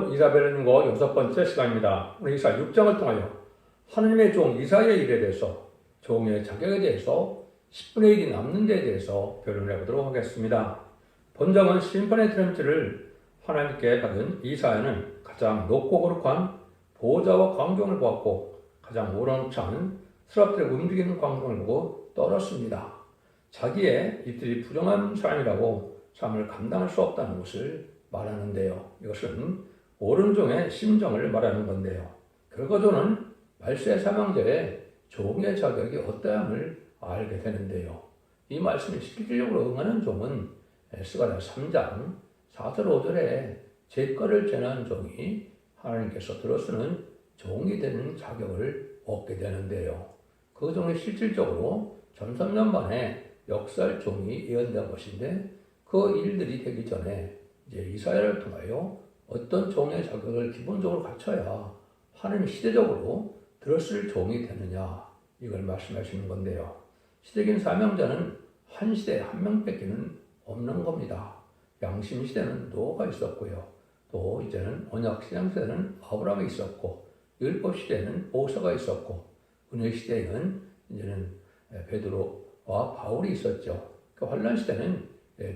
이사벨은고 6번째 시간입니다. 오늘 이사 6장을 통하여 하나님의 종 이사야의 일에 대해서, 종의 자격에 대해서, 10분의 1이 남는 데에 대해서 변론해 보도록 하겠습니다. 본장은 심판의 트렌치를 하나님께 받은 이사야는 가장 높고 거룩한 보좌와 광경을 보았고 가장 우렁찬 스랍들의 움직이는 광경을 보고 떨었습니다. 자기의 이들이 부정한 삶이라고 삶을 감당할 수 없다는 것을 말하는데요. 이것은 옳은 종의 심정을 말하는 건데요. 결과적으로는 말세 사명자의 종의 자격이 어떠함을 알게 되는데요. 이 말씀이 실질적으로 응하는 종은 스가랴 3장 4절 5절에 죄가를 전한 종이 하나님께서 들어쓰는 종이 되는 자격을 얻게 되는데요. 그 종이 실질적으로 전삼년 만에 역사할 종이 예언된 것인데 그 일들이 되기 전에 이제 이사야를 통하여 어떤 종의 자격을 기본적으로 갖춰야 하나님이 시대적으로 들었을 종이 되느냐, 이걸 말씀하시는 건데요. 시대적인 사명자는 한 시대에 한 명밖에는 없는 겁니다. 양심 시대는 노아가 있었고요. 또 이제는 언약 신앙 시대는 아브라함이 있었고, 율법 시대에는 모세가 있었고, 은혜 시대에는 이제는 베드로와 바울이 있었죠. 그 환란 시대는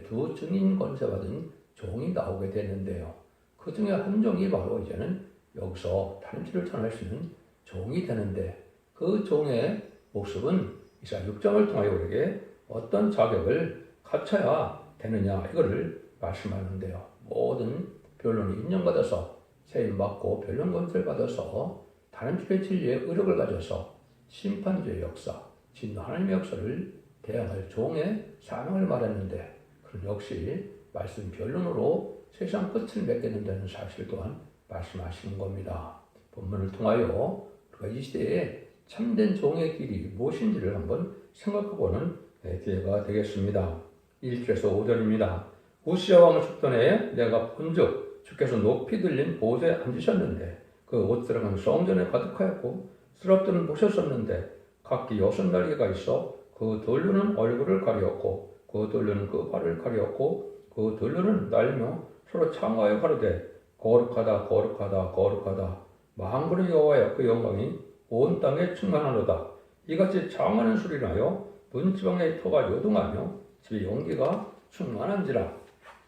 두 증인 권세 받은 종이 나오게 됐는데요. 그 중에 한 종이 바로 이제는 여기서 다림질을 전할 수 있는 종이 되는데, 그 종의 모습은 이사 6장을 통하여 우리에게 어떤 자격을 갖춰야 되느냐, 이거를 말씀하는데요. 모든 변론이 인정받아서 세임받고 변론 권세를 받아서 다림질의 진리의 의력을 가져서 심판주의 역사, 진노 하나님의 역사를 대항할 종의 사명을 말했는데, 그런 역시 말씀 변론으로 세상 끝을 맺게 된다는 사실 또한 말씀하시는 겁니다. 본문을 통하여 우리가 이 시대에 참된 종의 길이 무엇인지를 한번 생각해보는 기회가 되겠습니다. 1절에서 5절입니다. 우시야 왕을 죽던 해에 내가 본즉 주께서 높이 들린 보좌에 앉으셨는데 그 옷 들어간 성전에 가득하였고 스랍들은 모셨었는데 각기 6날개가 있어 그 둘류는 얼굴을 가리었고 그 둘류는 그 발을 가리었고 그 둘류는 날며 서로 창하여 가로되 거룩하다 거룩하다 거룩하다 만군의 여호와여, 그 영광이 온 땅에 충만하노다. 이같이 장하는 소리를 하여 문지방의 터가 요동하며 집에 용기가 충만한지라.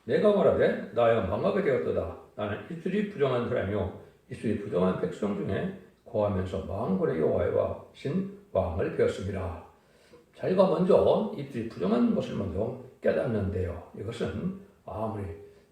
내가 말하되 나야 망하게 되었도다. 나는 입술이 부정한 사람이요 입술이 부정한 백성 중에 거하면서 만군의 여호와와 신 왕을 배웠습니다. 자기가 먼저 입술이 부정한 것을 먼저 깨닫는데요. 이것은 아무리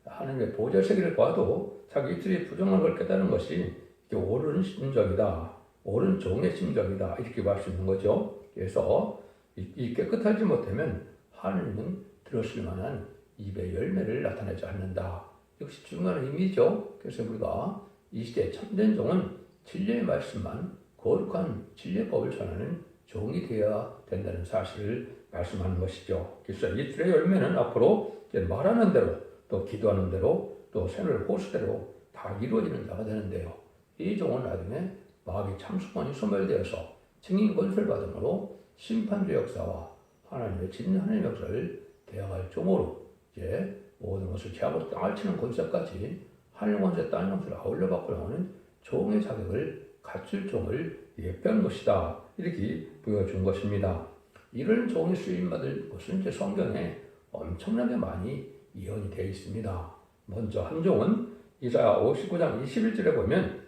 하나님의 보좌 세계를 봐도 자기 입술이 부정한 걸 깨닫는 것이 옳은 심정이다, 옳은 종의 심정이다, 이렇게 말 수 있는 거죠. 그래서 이 깨끗하지 못하면 하나님은 들었을 만한 입의 열매를 나타내지 않는다. 역시 중요한 의미죠. 그래서 우리가 이 시대의 참된 종은 진리의 말씀만, 거룩한 진리의 법을 전하는 종이 되어야 된다는 사실을 말씀하는 것이죠. 그래서 입술의 열매는 앞으로 말하는 대로, 또 기도하는 대로, 또 생을 호수대로 다 이루어지는 자가 되는데요. 이 종은 나중에 마귀 참수권이 소멸되어서 증인 권세를 받음으로 심판주 역사와 하나님의 진리 하나님의 역사를 대항할 종으로 이제 모든 것을 제하고 땅을 치는 권세까지 하늘 권세, 땅 권세를 아울러 받고 나오는 종의 자격을 갖출 종을 예표한 것이다, 이렇게 보여준 것입니다. 이런 종이 쓰임받을 것은 이제 성경에 엄청나게 많이 예언이 되어 있습니다. 먼저 한 종은 이사야 59장 21절에 보면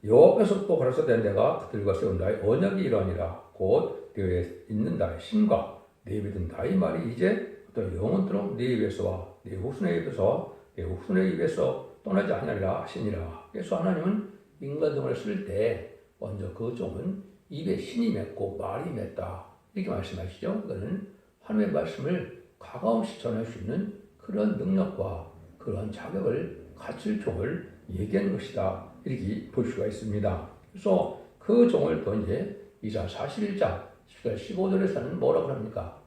여호와께서 또 가라사대 내가 그들과 세운 나의 언약이 이러하니라. 곧 너희에 있는 나의 신과 네 믿은 나의 말이 이제 또 영원토록 네 입에서와 네 후손의 입에서 네 후손의 입에서 떠나지 아니하리라 하시니라. 그래서 하나님은 인간 종을 쓸 때 먼저 그 종은 입에 신이 맺고 말이 맺다, 이렇게 말씀하시죠. 그거는 하나님의 말씀을 가까움시 전할 수 있는 그런 능력과 그런 자격을 갖출 종을 얘기하는 것이다, 이렇게 볼 수가 있습니다. 그래서 그 종을 또 이제 이사 41장 10절 15절에서는 뭐라고 합니까?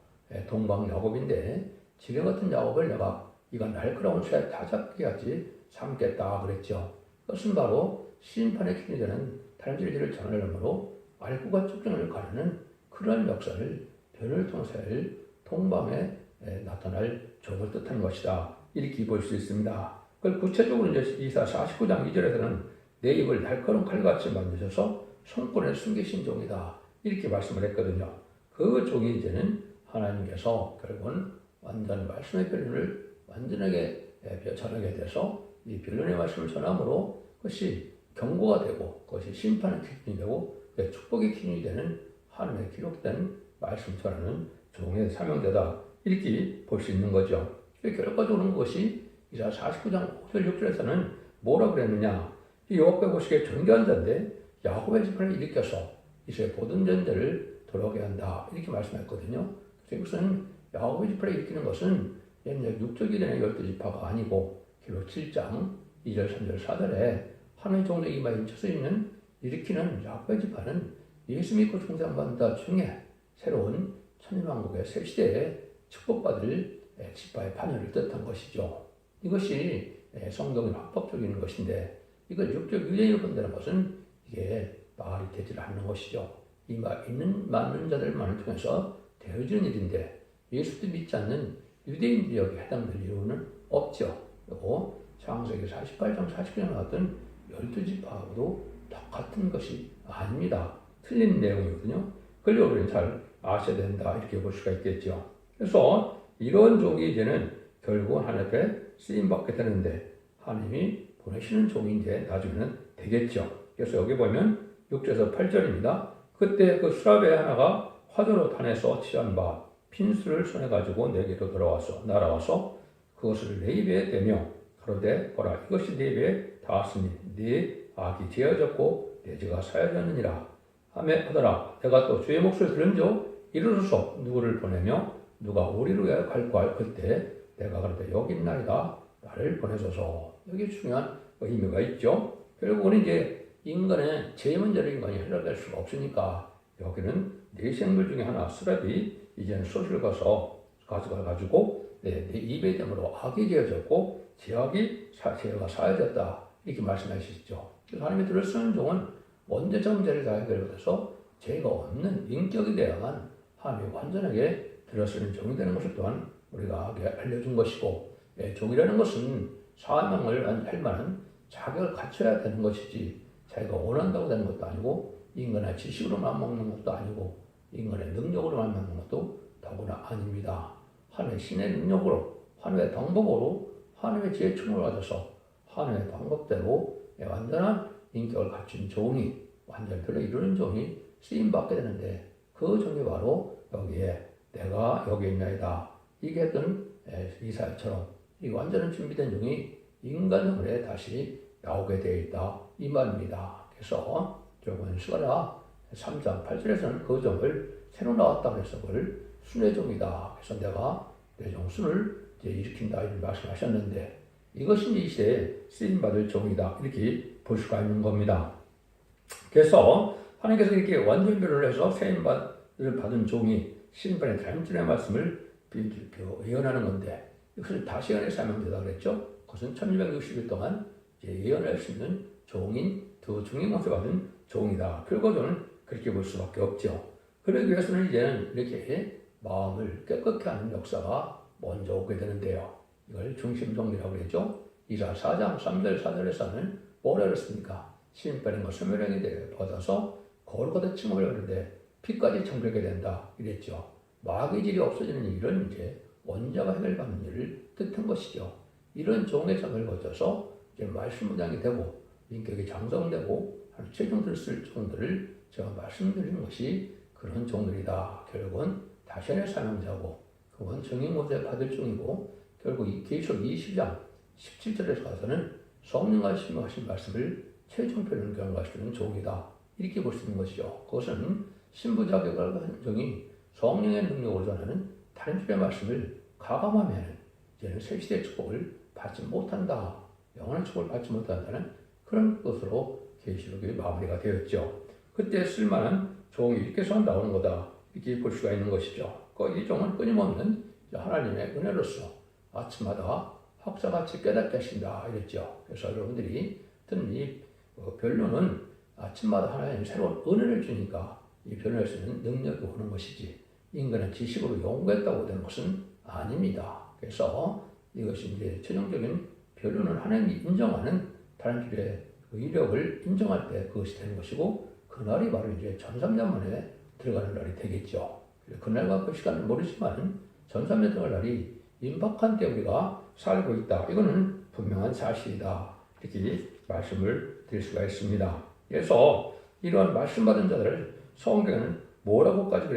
동방 야곱인데 지뢰 같은 야곱을 내가 이가 날카로운 쇠 다 잡게 하지 삼겠다 그랬죠. 그것은 바로 심판의 기준이 되는 다림질을 전하려므로 알구가 쭉정을 가르는 그런 역사를 변을 통해서 동방에 나타날 종을 뜻하는 것이다, 이렇게 볼 수 있습니다. 그걸 구체적으로 이제 이사 49장 2절에서는 내 입을 날카로운 칼같이 만드셔서 손권에 숨기신 종이다. 이렇게 말씀을 했거든요. 그 종이 이제는 하나님께서 결국은 완전 말씀의 변론을 완전하게 전하게 돼서 이 변론의 말씀을 전함으로 그것이 경고가 되고 그것이 심판의 기준이 되고 축복의 기준이 되는 하나님의 기록된 말씀 전하는 종의 사명되다. 이렇게 볼 수 있는 거죠. 결과적으로 그것이 이사 49장 5절 6절에서는 뭐라고 그랬느냐. 이 여호와의 보시기에 존귀한 자인데 야곱의 지파를 일으켜서 이스라엘 모든 전제를 돌아오게 한다. 이렇게 말씀했거든요. 그래서 이것은 야곱의 지파를 일으키는 것은 옛날 육적 이전의 12지파가 아니고 기록 7장 2절 3절 4절에 하나님의 종들에게 임하여 있는 일으키는 야곱의 지파는 예수 믿고 충성받는다 중에 새로운 천년왕국의 새 시대에 축복받을 지파의 반열을 뜻한 것이죠. 이것이 성경의 합법적인 것인데 이걸 육적 유대인으로 본다는 것은 이게 말이 되지 않는 것이죠. 있는 많은 자들만을 통해서 되어지는 일인데 예수도 믿지 않는 유대인들이 여기 해당될 이유는 없죠. 그리고 창세기 48장 49장 나왔던 12지파하고도 똑같은 것이 아닙니다. 틀린 내용이거든요. 그걸 우리는 잘 아셔야 된다 이렇게 볼 수가 있겠죠. 그래서 이런 종이 이제는 결국은 하나님 앞에 쓰임받게 되는데 하나님이 보내시는 종인데 나중에는 되겠죠. 그래서 여기 보면 6절에서 8절입니다. 그때 그 수라베 하나가 화도로 탄에서 취한 바 핀수를 손에 가지고 내게로 날아와서 그것을 내 입에 대며 가로되 보라 이것이 내 입에 닿았으니 네 악이 지어졌고 내 죄가 사여졌느니라 하더라. 내가 또 주의 목소리를 들은즉 이르소서 누구를 보내며 누가 우리로 갈까 그때 내가 가로되 여기 있나이다 나를 보내소서. 여기 중요한 의미가 있죠. 결국은 이제 인간의 제일 문제를 인간이 해결될 수가 없으니까 여기는 네 생물 중에 하나 수랍이 이제는 소시를 가져가가지고 내 입에 대므로 악이 지어졌고 죄가 사여졌다 이렇게 말씀하시죠. 그래서 하나님이 들을 쓰는 종은 먼저 정죄를 다 해결해서 죄가 없는 인격에 대한 하나님이 완전하게 들어쓰는 종이 되는 것을 또한 우리가 알려준 것이고 종이라는 것은 사명을 할 만한 자격을 갖춰야 되는 것이지 자기가 원한다고 되는 것도 아니고 인간의 지식으로만 먹는 것도 아니고 인간의 능력으로만 먹는 것도 더구나 아닙니다. 하나님의 신의 능력으로 하나님의 방법으로 하나님의 지혜 충을 가져서 하나님의 방법대로 완전한 인격을 갖춘 종이 완전히 들어 이루는 종이 쓰임받게 되는데 그 종이 바로 여기에 내가 여기 있나이다. 이게 했던 이사야처럼 이 완전한 준비된 종이 인간형으로 다시 나오게 되어 있다. 이 말입니다. 그래서 조금 수가라 3장 8절에서는 그 종을 새로 나왔다고 해서 그걸 순의 종이다. 그래서 내가 내 종순을 이제 일으킨다. 이런 말씀하셨는데 이것이 이 시대에 쓰임받을 종이다. 이렇게 볼 수가 있는 겁니다. 그래서 하나님께서 이렇게 완전 변호를 해서 세임받을 받은 종이 신판의 단순의 말씀을 예언하는 건데 이것을 다시 예언의 사명되다 그랬죠. 그것은 1660일 동안 예언할 수 있는 종인 두 중인 것을 받은 종이다. 결과적으로는 그렇게 볼 수밖에 없죠. 그러기 위해서는 이제는 이렇게 마음을 깨끗게 하는 역사가 먼저 오게 되는데요. 이걸 중심정리라고 그랬죠. 이사 4장 3절 4절에서는 뭐라 그랬습니까? 신판인 것 소멸형에 대해 받아서 거룩하다 칭함을 하는데 피까지 청결하게 된다 이랬죠. 마귀 질이 없어지는 일은 이제 원자가 해결받는 일을 뜻한 것이죠. 이런 종의 점을 거쳐서 이제 말씀 무장이 되고 인격이 장성되고 최종들 쓸 종들을 제가 말씀드리는 것이 그런 종들이다. 결국은 다시의 사명자고 그건 정인모세 받을 종이고 결국 이 계시록 20장 17절에서 가서는 성령과 신명하신 말씀을 최종 표현을 경험할 수 있는 종이다. 이렇게 볼 수 있는 것이죠. 그것은 신부 자격을 가진 종이 성령의 능력으로 전하는 다른 주의 말씀을 가감하면 이제는 새 시대의 축복을 받지 못한다. 영원한 축복을 받지 못한다는 그런 것으로 계시록이 마무리가 되었죠. 그때 쓸만한 종이 이렇게 해서 나오는 거다. 이렇게 볼 수가 있는 것이죠. 이 종은 끊임없는 하나님의 은혜로서 아침마다 학자같이 깨닫게 하신다. 이랬죠. 그래서 여러분들이 듣는 이 변론은 아침마다 하나님이 새로운 은혜를 주니까 이 변론할 수 있는 능력이 오는 것이지 인간의 지식으로 연구했다고 되는 것은 아닙니다. 그래서 이것이 이제 최종적인 변론은 하나님이 인정하는 다람쥐의 의력을 인정할 때 그것이 되는 것이고, 그날이 바로 이제 1300년 만에 들어가는 날이 되겠죠. 그날과 그 시간을 모르지만 1300년 들어갈 날이 임박한 때 우리가 살고 있다. 이거는 분명한 사실이다. 이렇게 말씀을 드릴 수가 있습니다. 그래서 이러한 말씀받은 자들을 성경에는 뭐라고까지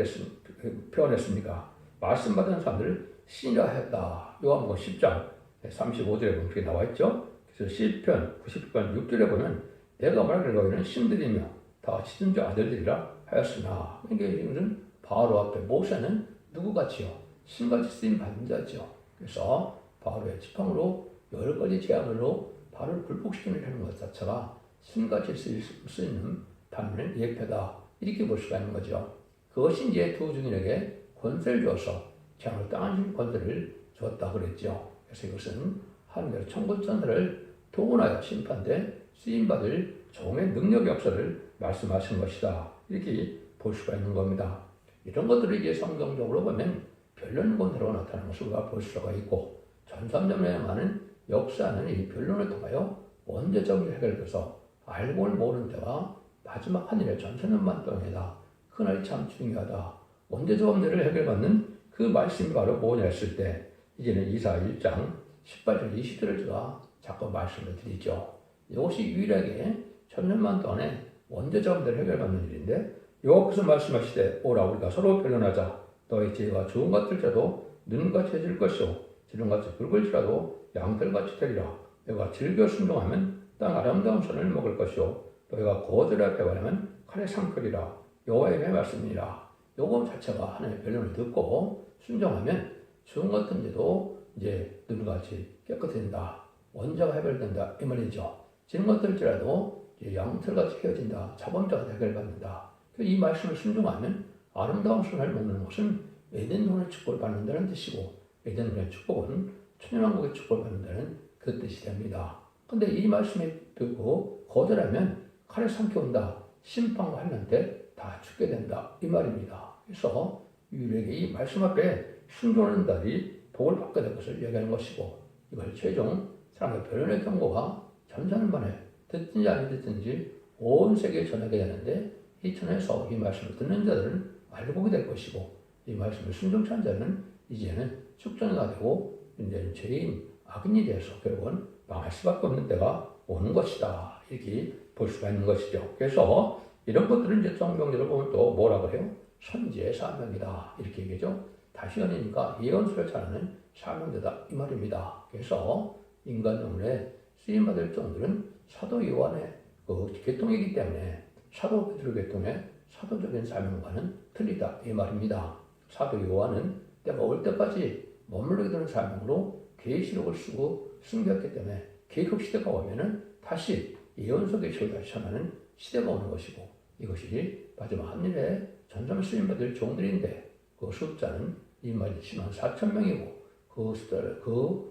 표현했습니까? 말씀받은 사람들을 신이라 했다. 요한복음 10장 35절에 보면 그렇게 나와 있죠. 그래서 시편 90편 6절에 보면 내가 말하기를 너희는 신들이며 다 지존자 아들들이라 하였으나, 이게 이것은 바로 앞에 모세는 누구같이요? 신같이 쓰임 받은 자죠. 그래서 바로의 지팡으로 10가지 재앙으로 바로를 굴복시키는 하는 것 자체가 신같이 쓰이는 반면에 예표다. 이렇게 볼 수가 있는 거죠. 그것이 이제 두 증인에게 권세를 주어서 재앙을 당하는 권세를 주었다 그랬죠. 그래서 이것은 하나님의 천군천사를 동원하여 심판대 쓰임받을 종의 능력 역사를 말씀하신 것이다. 이렇게 볼 수가 있는 겁니다. 이런 것들을 이제 성경적으로 보면 변론 권세로 나타나는 것을 우리가 볼 수가 있고, 전삼전에 많은 역사는 이 변론을 통하여 원죄적으로 해결돼서 알고 모르는 때가 마지막 하늘의 전천년만 동안이다. 그날이 참 중요하다. 원죄적 문제를 해결받는 그 말씀이 바로 뭐냐 했을 때, 이제는 이사 1장 18절 20절을 제가 자꾸 말씀을 드리죠. 이것이 유일하게 천년만 동안에 원죄적 문제를 해결받는 일인데, 여호와께서 말씀하시되 오라 우리가 서로 변론하자. 너의 지혜가 좋은 것들자도 눈같이 해질 것이요 지름같이 굵을지라도 양털같이 되리라. 너희가 즐겨 순종하면 땅 아름다운 선을 먹을 것이요 너희가 거절하여 배반하면 칼에 상거리라. 여호와의 말씀이라. 요거 자체가 하나님의 변론을 듣고 순종하면 좋은 것든지도 이제 눈같이 깨끗해진다. 원자가 해결된다. 이 말이죠. 지는 것들지라도 양털같이 헤어진다. 자범자가 해결받는다. 이 말씀을 순종하면 아름다운 선을 먹는 것은 에덴don의 축복을 받는다는 뜻이고, 에덴don의 축복은 천연왕국의 축복을 받는다는 그 뜻이 됩니다. 그런데 이 말씀을 듣고 거절하면 칼에 삼켜온다. 심판과 환난 때 다 죽게 된다. 이 말입니다. 그래서 유일하게 이 말씀 앞에 순종하는 자들이 복을 받게 될 것을 얘기하는 것이고, 이걸 최종 사람의 변론의 경고가 전사는 만에 듣든지 안 듣든지 온 세계에 전하게 되는데, 이 천에서 이 말씀을 듣는 자들은 알고 될 것이고, 이 말씀을 순종치 않은 자는 이제는 축전이가 되고 이제 죄인 악인이 되어서 결국은 망할 수밖에 없는 때가 오는 것이다. 이렇게 볼 수가 있는 것이죠. 그래서 이런 것들은 이제 성경적으로 보면 또 뭐라고 해요? 선지의 사명이다. 이렇게 얘기하죠. 다시 연이니까 예언서를 전하는 사명자다. 이 말입니다. 그래서 인간 영혼에 쓰임받을 종들은 사도 요한의 그 계통이기 때문에 사도 베드로 계통의 사도적인 사명과는 틀리다. 이 말입니다. 사도 요한은 때가 올 때까지 머물러게 되는 사명으로 계시록을 쓰고 숨겼기 때문에 계급 시대가 오면은 다시 예언서 계시를 다시 전하는 시대가 오는 것이고, 이것이 마지막 한일의 전점 쓰임받을 종들인데, 그 숫자는 이 말이 10만 4천 명이고, 그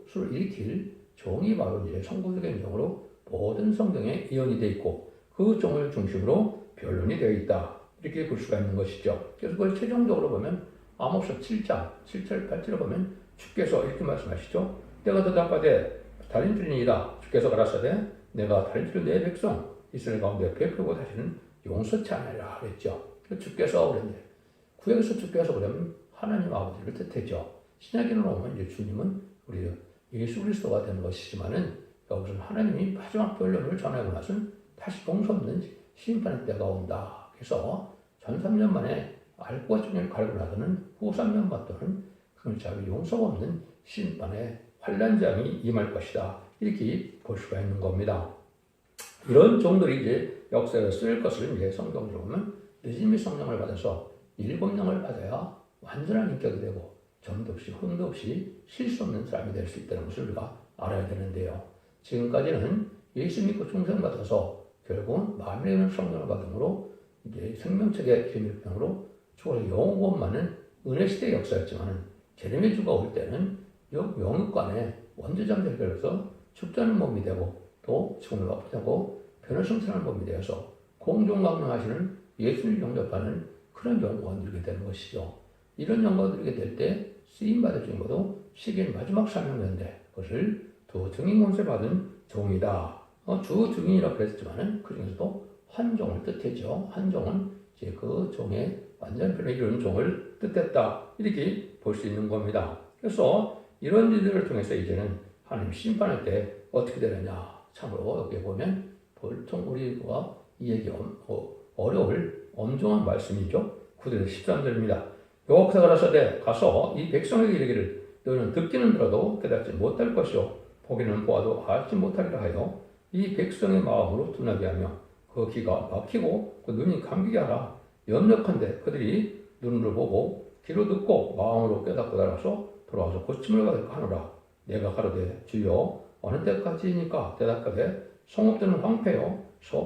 수를 일으킬 종이 바로 이제 성구적인 종으로 모든 성경에 예언이 되어 있고, 그 종을 중심으로 변론이 되어 있다. 이렇게 볼 수가 있는 것이죠. 그래서 그걸 최종적으로 보면 아모스 7장 7절 8절을 보면 주께서 이렇게 말씀하시죠. 때가 더다가되 달인줄이니이다. 주께서 가라사대 내가 달인줄을 내 백성 이스라엘 가운데 베풀고 다시는 용서치 않으리라 그랬죠. 주께서 그랬는데, 구약에서 주께서 그러면 하나님 아버지를 뜻했죠. 신약에는 오면 이제 주님은 우리 예수 그리스도가 되는 것이지만은, 여기서는 하나님이 마지막 변론을 전하고 나서는 다시 용서 없는 심판의 때가 온다. 그래서 전 3년 만에 알과 중을 갈고 나서는 후 3년 만도는 그걸 잘 용서가 없는 심판의 환란장이 임할 것이다. 이렇게 볼 수가 있는 겁니다. 이런 종들이 이제 역사에 쓰일 것을 이제 성경으로 보면 늦음이 성령을 받아서 7명을 받아야 완전한 인격이 되고 점도 없이 흠도 없이 실수 없는 사람이 될 수 있다는 것을 우리가 알아야 되는데요. 지금까지는 예수 믿고 중생받아서 결국은 마음에 성령을 받음으로 이제 생명책의 기밀병으로 죽어서 영원 많은 은혜 시대의 역사였지만은, 제레미야 주가 올 때는 영육간에 원죄장자 해결해서 죽자는 몸이 되고 또 죽음을 앞으로 변화성찰하는 몸이 되어서 공종강명하시는 예수를 영접하는 그런 영광을 누리게 되는 것이죠. 이런 영광을 누리게 될 때 쓰임받을 정도도 시기의 마지막 사명인데, 그것을 주 증인 권세 받은 종이다. 주 증인이라고 그랬지만은 그 중에서도 환종을 뜻했죠. 환종은 이제 그 종의 완전 편에 이르는 종을 뜻했다. 이렇게 볼 수 있는 겁니다. 그래서 이런 일들을 통해서 이제는 하나님 심판할 때 어떻게 되느냐. 참으로 여기 보면 보통 우리가 이해하기 어려울 엄중한 말씀이죠. 9절 13절입니다. 여호와께서 가라사대 가서 이 백성에게 이르기를 너희는 듣기는 들어도 깨닫지 못할 것이요 보기는 보아도 알지 못하리라 하여 이 백성의 마음으로 둔하게 하며 그 귀가 막히고 그 눈이 감기게 하라. 염려컨대 그들이 눈으로 보고 귀로 듣고 마음으로 깨닫고 달아서 돌아와서 고침을 받을까 하노라. 내가 가로되 주여 어느 때까지니까 대답하되 성읍들은 황폐요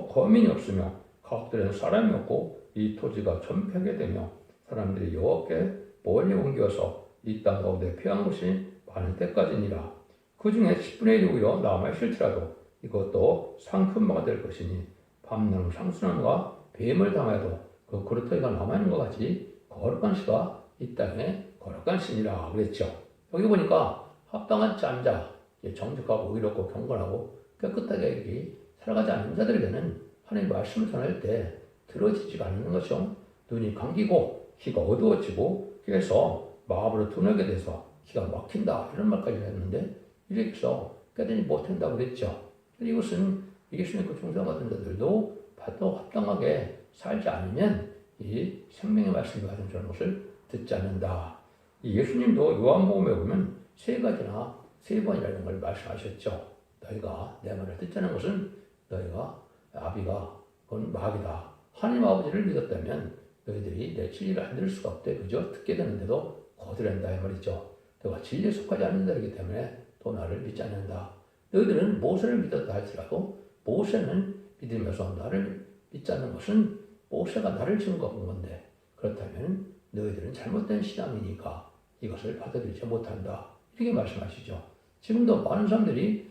거민이 없으며 가옥들에는 사람이 없고 이 토지가 전폐하게 되며 사람들이 여호와께 멀리 옮겨서 이 땅 가운데 피한 곳이 많을 때까지니라. 그 중에 10분의 1이 오히려 남아 있을지라도 이것도 상큰 바가 될 것이니 밤나무 상수나무가 뱀을 당하여도 그 그릇터기가 남아있는 것 같이 거룩한 씨가 이 땅에 거룩한 씨니라 그랬죠. 여기 보니까 합당한 짬자, 정직하고 의롭고 경건하고 깨끗하게 이렇게 살아가지 않는 자들에게는 하나님의 말씀을 전할 때 들어지지가 않는 것이요. 눈이 감기고 귀가 어두워지고 그래서 마음으로 둔하게 돼서 기가 막힌다 이런 말까지 했는데 이렇게 해서 깨닫지 못한다고 그랬죠. 이것은 예수님 그 충성받은 자들도 바로 합당하게 살지 않으면 이 생명의 말씀이 받은 저런 것을 듣지 않는다. 이 예수님도 요한복음에 보면 세 번이라는 걸 말씀하셨죠. 너희가 내 말을 듣지 않는 것은 너희가 아비가 그건 마귀다. 하나님 아버지를 믿었다면 너희들이 내 진리를 안 들을 수가 없대. 그저 듣게 되는데도 거절한다 이 말이죠. 너희가 진리에 속하지 않는 자이기 때문에 또 나를 믿지 않는다. 너희들은 모세를 믿었다 할지라도 모세는 믿으면서 나를 믿지 않는 것은 모세가 나를 증거한 건데 그렇다면 너희들은 잘못된 신앙이니까 이것을 받아들이지 못한다. 이렇게 말씀하시죠. 지금도 많은 사람들이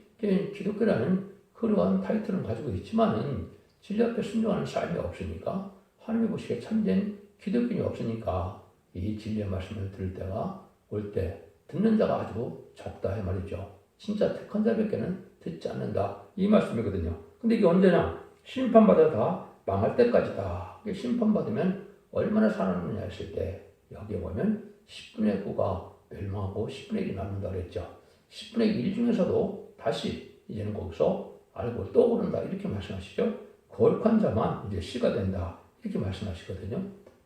기독교라는 그러한 타이틀을 가지고 있지만은 진리 앞에 순종하는 삶이 없으니까 하나님이 보시기에 참된 기독교인이 없으니까 이 진리의 말씀을 들을 때가 올 때 듣는 자가 아주 적다 이 말이죠. 진짜 택한 자밖에는 듣지 않는다 이 말씀이거든요. 근데 이게 언제냐? 심판받아 다 망할 때까지다. 심판받으면 얼마나 살아남느냐 했을 때 여기에 보면 10분의 9가 멸망하고 10분의 1이 남는다 그랬죠. 10분의 1 중에서도 다시 이제는 거기서 알고 또 오른다 이렇게 말씀하시죠. 거룩한 자만 이제 씨가 된다 이렇게 말씀하시거든요.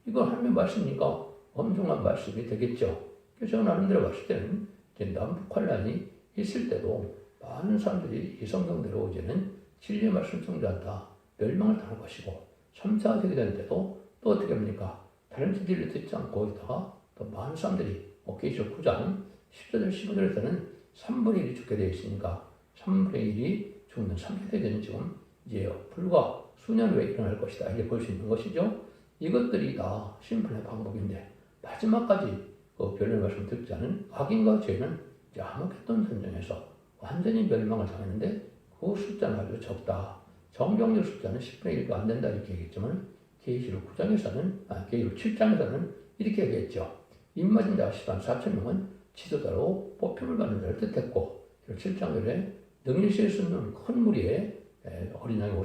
이건 하나님의 말씀이니까 엄청난 말씀이 되겠죠. 그래서 저는 나름대로 봤을 때는 이제 남북 환란이 있을 때도 많은 사람들이 이 성경대로 이제는 진리의 말씀 성취한다 멸망을 당할 것이고 3차 세계대전 때도 또 어떻게 합니까? 다른 진리를 듣지 않고 있다가 또 많은 사람들이 계시록 9장 10절 15절에서는 3분의 1이 죽게 되어 있으니까 3분의 1이 죽는 3차 세계대전은 지금 이제 불과 수년 후에 일어날 것이다 이렇게 볼 수 있는 것이죠. 이것들이 다 심판의 방법인데 마지막까지 그 변론의 말씀을 듣지 않은 악인과 죄는 이제 암흑했던 전쟁에서 완전히 멸망을 당했는데 그 숫자는 아주 적다. 정경적 숫자는 10분의 1도 안 된다 이렇게 얘기했지만 계시록 9장에서는 계시록 7장에서는 이렇게 얘기했죠. 입맞은 자가 10만 4천 명은 지도자로 뽑힘을 받는 자를 뜻했고 7장절에 능리실 쓰는 큰 무리에 어린 양의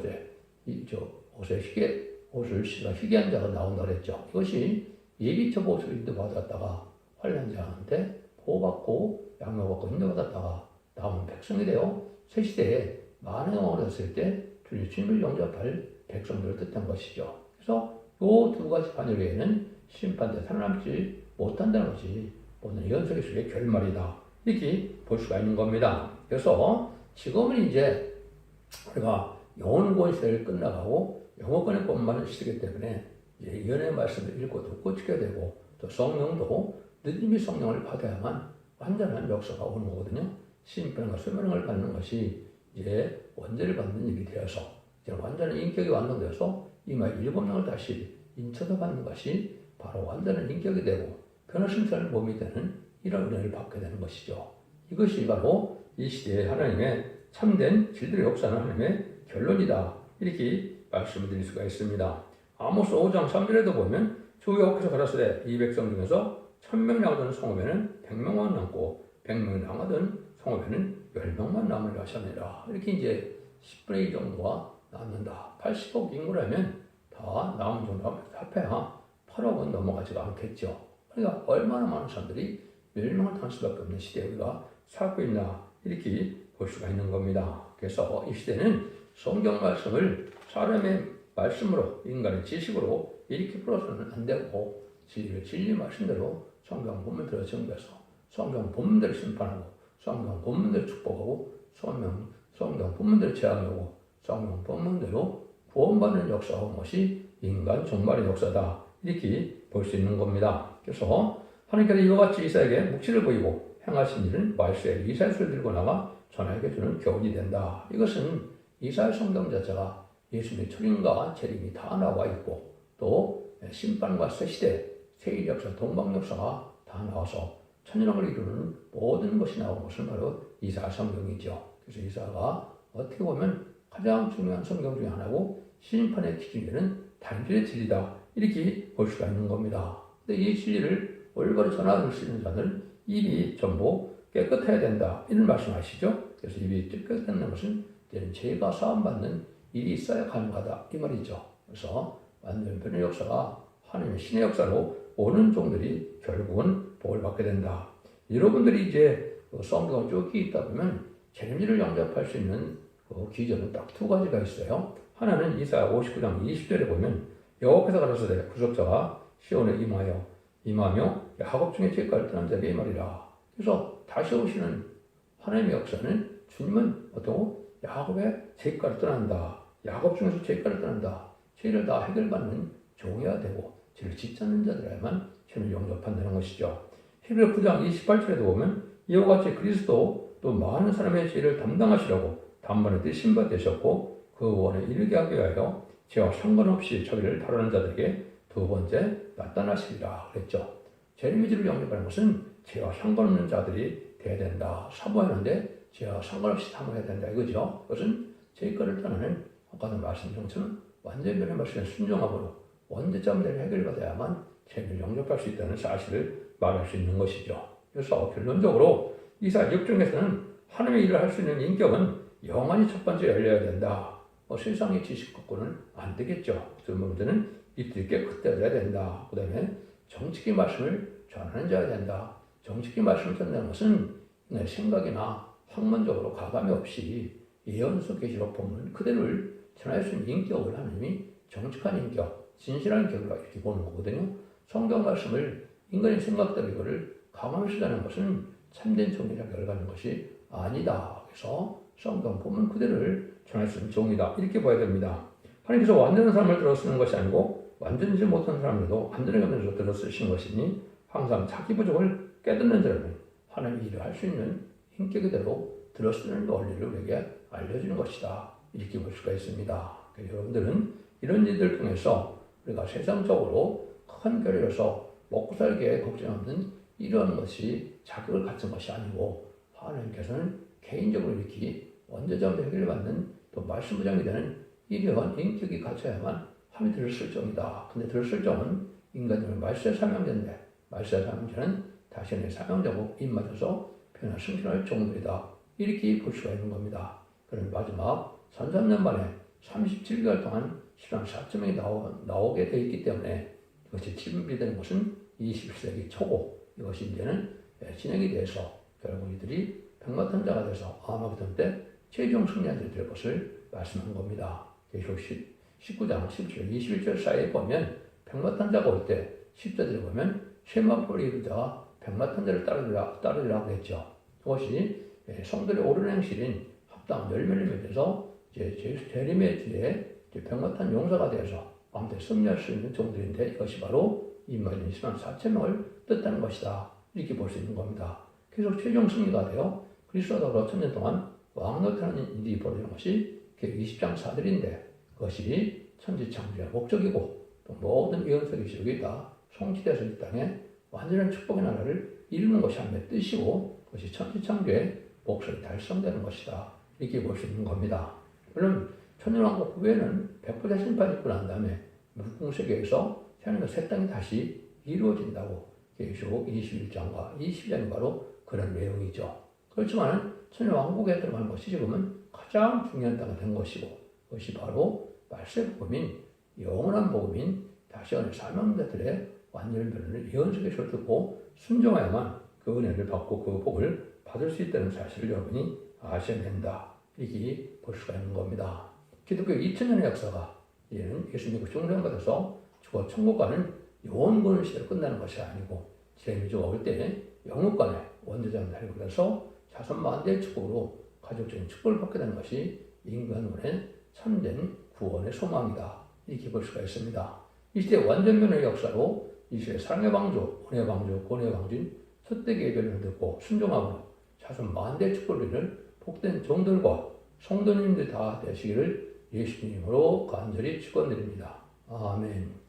옷을 씨가 희귀한 자가 나온다 그랬죠. 이것이 예비처 옷을 인도받았다가 환난자한테 보호받고 양육받고 인도받았다가 남은 백성이 되어 새 시대에 많은 영광을 얻었을 때 주님을 영접할 백성들을 뜻한 것이죠. 그래서 이 두 가지 반열 외에는 심판대 살아남지 못한다는 것이 오늘 연속의 수의 결말이다. 이렇게 볼 수가 있는 겁니다. 그래서 지금은 이제 우리가 영혼권 시대를 끝나가고 영혼권의 것만을 시기 때문에 이제 예언의 말씀을 읽고 듣고 지켜야 되고 또 성령도 느낌이 성령을 받아야만 완전한 역사가 오는 거거든요. 심판과 소명을 받는 것이 이제 원죄를 받는 일이 되어서 이제 완전한 인격이 완성되어서 이마 7명을 다시 인쳐서 받는 것이 바로 완전한 인격이 되고 변화심사를 몸이 되는 이런 은혜를 받게 되는 것이죠. 이것이 바로 이 시대의 하나님의 참된 질들의 역사는 하나님의 결론이다. 이렇게 말씀을 드릴 수가 있습니다. 아모스 5장 3절에도 보면 주 여호와께서 가라사대 이 백성 중에서 1000명 나오던 성읍에는 100명만 남고 100명이 나가던 성읍에는 10명만 남으리라 하셨느니라. 이렇게 이제 10분의 1 정도가 남는다. 80억 인구라면 다 남은 정도 합해야 8억은 넘어가지가 않겠죠. 그러니까 얼마나 많은 사람들이 멸망을 당할 수밖에 없는 시대에 우리가 살고 있나 이렇게 볼 수가 있는 겁니다. 그래서 이 시대는 성경 말씀을 사람의 말씀으로 인간의 지식으로 이렇게 풀어서는 안 되고 진리 말씀대로 성경 본문대로 정비해서 성경 본문대로 심판하고 성경 본문대로 축복하고 성경 본문대로 재앙하고 성경 본문대로 구원받는 역사가 것이 인간 종말의 역사다. 이렇게 볼 수 있는 겁니다. 그래서 하나님께서 이와 같이 이사에게 묵시를 보이고 행하신 일은 말세에 이사야서를 들고 나가 전하에게 주는 교훈이 된다. 이것은 이사야 성경 자체가 예수님의 초림과 재림이 다 나와 있고 또 심판과 새시대, 세일 역사, 동방 역사가 다 나와서 천년왕을 이루는 모든 것이 나온 것은 바로 이사야 성경이죠. 그래서 이사야가 어떻게 보면 가장 중요한 성경 중에 하나고 심판의 기준이 되는 단죄의 진리다. 이렇게 볼 수가 있는 겁니다. 근데 이 진리를 올바로 전하는 수 있는 자는 입이 전부 깨끗해야 된다. 이런 말씀하시죠. 그래서 입이 깨끗하는 것은 죄가 사함받는 일이 있어야 가능하다. 이 말이죠. 그래서 완전 변의 역사가 하나님의 신의 역사로 오는 종들이 결국은 복을 받게 된다. 여러분들이 이제 성경을 쭉 있다 보면 재림일을 영접할 수 있는 기준은 딱 두 가지가 있어요. 하나는 이사야 59장 20절에 보면 여호와께서 가라사대 구속자가 시온에 임하며 야곱 중에 죄가를 떠난 자에게 이 말이라. 그래서 다시 오시는 하나님의 역사는 주님은 어떠고 야곱의 죄가를 떠난다. 야곱 중에서 죄가를 떠난다. 죄를 다 해결받는 종이어야 되고 죄를 짓지 않는 자들에만 죄를 영접한다는 것이죠. 히브리 9장 28절에도 보면 이와 같이 그리스도 또 많은 사람의 죄를 담당하시려고 단번에 되신 바 되셨고 그 원에 이르게 하기 위하여 죄와 상관없이 자기를 다루는 자들에게 두 번째 나타나시리라 그랬죠. 재림의 질을 영접하는 것은 죄와 상관없는 자들이 돼야 된다. 사모하는데 죄와 상관없이 사모해야 된다 이거죠. 그것은 죄가를 떠나는 아까도 말씀드린 것처럼 완전히 변의 말씀에 순종함으로 원죄점들을 해결받아야만 죄를 영접할 수 있다는 사실을 말할 수 있는 것이죠. 그래서 결론적으로 이사야 6장에서는 하나님의 일을 할 수 있는 인격은 영원히 첫 번째 열려야 된다. 세상의 지식 갖고는 안 되겠죠. 두 번째는 입들이 깨끗해야 된다. 그 다음에 정직히 말씀을 전하는 자야 된다. 정직히 말씀을 전하는 것은 내 생각이나 학문적으로 가감이 없이 예언서 계시록 본문 그대로를 전할 수 있는 인격을 하나님이 정직한 인격, 진실한 인격으로 이렇게 보는 거거든요. 성경 말씀을 인간의 생각대로 이거를 가감없이 전하는 것은 참된 종이라고 열가는 것이 아니다. 그래서 성경 본문 그대로를 전할 수 있는 종이다. 이렇게 봐야 됩니다. 하나님께서 완전한 사람을 들어 쓰는 것이 아니고 완전하지 못한 사람들도 완전하게 만들어서 들어 쓰시는 것이니 항상 자기 부족을 깨닫는 자는 하나님의 일을 할 수 있는 인격대로 들어 쓰는 원리를 우리에게 알려주는 것이다. 이렇게 볼 수가 있습니다. 여러분들은 이런 일들을 통해서 우리가 세상적으로 큰 결여서 먹고 살기에 걱정 없는 이런 것이 자격을 갖춘 것이 아니고 하나님께서는 개인적으로 이렇게 원죄점을 해결받는 또 말씀부장이 되는 이러한 인격이 갖춰야만 함이 들었을 정이다. 근데 들었을 정은 인간들은 말세의 사명자인데 말세의 사명자는 자신의 사명자고 입맞아서 변화 승진할 종들이다. 이렇게 볼 수가 있는 겁니다. 그럼 마지막 33년 만에 37개월 동안 신앙 4,000명이 나오게 되어 있기 때문에 이것이 준비되는 것은 21세기 초고 이것이 이제는 진행이 돼서 결국 이들이 백마탄자가 돼서 아마겟돈 때 최종 승리자들이 될 것을 말씀한 겁니다. 계시록 19장 17절 21절 사이에 보면 백마탄자가 올 때 10절에 보면 쉐마포를 이룬 자가 백마탄자를 따르리라고 했죠. 그것이 성들의 옳은 행실인 합당 열매를 맺어서 재림의 뒤에 백마탄 용사가 되어서 아무튼 승리할 수 있는 종들인데 이것이 바로 임마진 104,000명을 뜻하는 것이다. 이렇게 볼 수 있는 겁니다. 계속 최종 승리가 되어 그리스도가 1000년 동안 왕노릇하는 일이 벌어지는 것이 20장 4절인데 그것이 천지창조의 목적이고 또 모든 예언서 기록이 다 성취돼서 이 땅에 완전한 축복의 나라를 이루는 것이 하나님의 뜻이고 그것이 천지창조의 목적이 달성되는 것이다. 이렇게 볼 수 있는 겁니다. 물론 천년왕국 후에는 백부자 심판이 있고 난 다음에 물궁세계에서 하나님의 새 땅이 다시 이루어진다고 계시록 21장과 22장이 바로 그런 내용이죠. 그렇지만 천년 왕국에 들어가는 것이 지금은 가장 중요한 때가 된 것이고, 그것이 바로 말세 복음인 영원한 복음인 다시언의 사명자들의 완전 변론을 예언서에서 듣고 순종해야만 그 은혜를 받고 그 복을 받을 수 있다는 사실을 여러분이 아셔야 된다. 이게 볼 수가 있는 겁니다. 기독교 2000년의 역사가 이제는 예수님이 중생받아서 죽어 천국 가는 영원군 시대로 끝나는 것이 아니고 재미주가 올 때 영국간의 원대장 달고 그래서 자손 만대의 축복으로 가족적인 축복을 받게 되는 것이 인간군의 참된 구원의 소망이다. 이렇게 볼 수가 있습니다. 이 시대 완전변의 역사로 이 시대 사랑의 방주, 은혜의 방주, 권혜의 방주인 첫대기의 변론을 듣고 순종함으로 자손 만대의 축복을 누리는 복된 종들과 성도님들 다 되시기를 예수님으로 간절히 축원드립니다. 아멘.